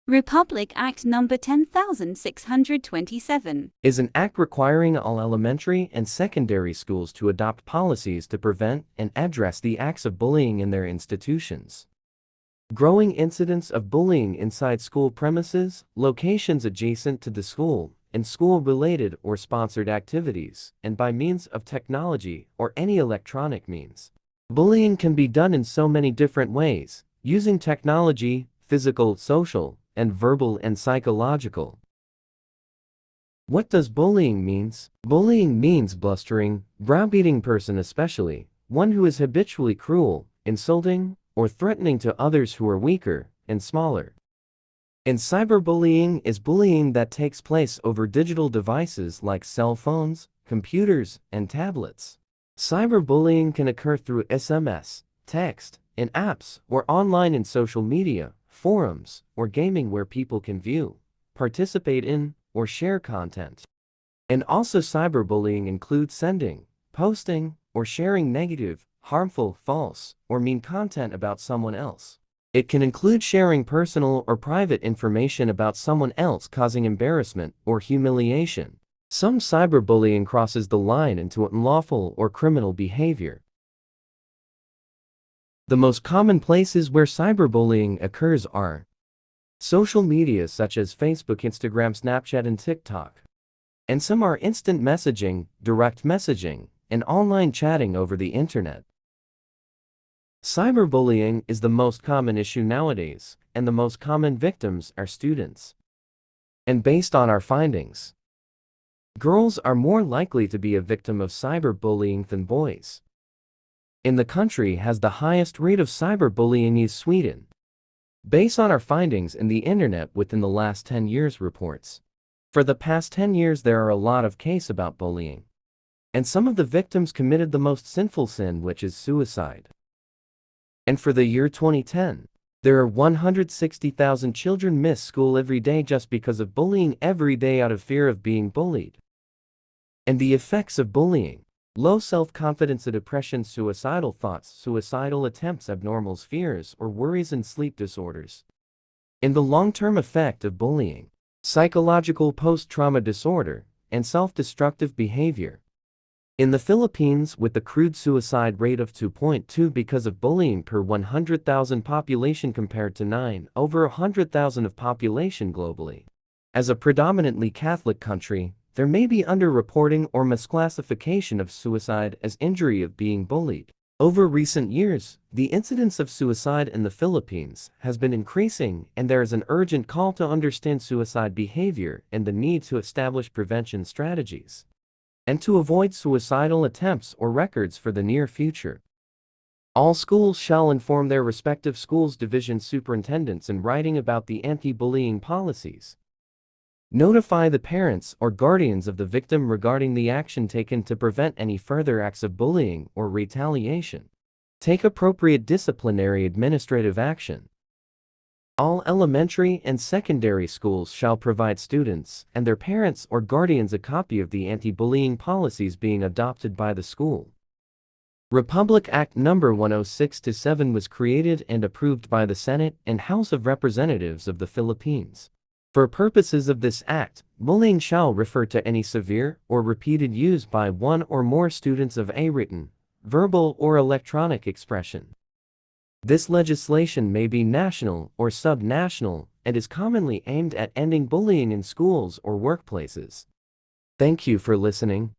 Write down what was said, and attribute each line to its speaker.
Speaker 1: Republic Act No. 10,627
Speaker 2: is an act requiring all elementary and secondary schools to adopt policies to prevent and address the acts of bullying in their institutions. Growing incidents of bullying inside school premises, locations adjacent to the school, and school-related or sponsored activities, and by means of technology or any electronic means. Bullying can be done in so many different ways, using technology, physical, social, and verbal and psychological. What does bullying means? Bullying means blustering, browbeating person, especially one who is habitually cruel, insulting, or threatening to others who are weaker and smaller. And cyberbullying is bullying that takes place over digital devices like cell phones, computers, and tablets. Cyberbullying can occur through SMS, text, in apps, or online in social media, forums, or gaming where people can view, participate in, or share content. And also cyberbullying includes sending, posting, or sharing negative, harmful, false, or mean content about someone else. It can include sharing personal or private information about someone else, causing embarrassment or humiliation. Some cyberbullying crosses the line into unlawful or criminal behavior. The most common places where cyberbullying occurs are social media such as Facebook, Instagram, Snapchat, and TikTok. And some are instant messaging, direct messaging, and online chatting over the internet. Cyberbullying is the most common issue nowadays, and the most common victims are students. And based on our findings, girls are more likely to be a victim of cyberbullying than boys. In the country has the highest rate of cyberbullying is Sweden. Based on our findings in the internet within the last 10 years reports. For the past 10 years there are a lot of cases about bullying. And some of the victims committed the most sinful sin, which is suicide. And for the year 2010, there are 160,000 children miss school every day just because of bullying every day out of fear of being bullied. And the effects of bullying: low self-confidence, depression, suicidal thoughts, suicidal attempts, abnormal fears or worries, and sleep disorders. In the long-term effect of bullying: psychological post-trauma disorder and self-destructive behavior. In the Philippines, with the crude suicide rate of 2.2 because of bullying per 100,000 population compared to 9 over 100,000 of population globally. As a predominantly Catholic country, there may be underreporting or misclassification of suicide as injury of being bullied. Over recent years, the incidence of suicide in the Philippines has been increasing, and there is an urgent call to understand suicide behavior and the need to establish prevention strategies, and to avoid suicidal attempts or records for the near future. All schools shall inform their respective schools' division superintendents in writing about the anti-bullying policies. Notify the parents or guardians of the victim regarding the action taken to prevent any further acts of bullying or retaliation. Take appropriate disciplinary administrative action. All elementary and secondary schools shall provide students and their parents or guardians a copy of the anti-bullying policies being adopted by the school. Republic Act No. 106-7 was created and approved by the Senate and House of Representatives of the Philippines. For purposes of this act, bullying shall refer to any severe or repeated use by one or more students of a written, verbal, or electronic expression. This legislation may be national or subnational and is commonly aimed at ending bullying in schools or workplaces. Thank you for listening.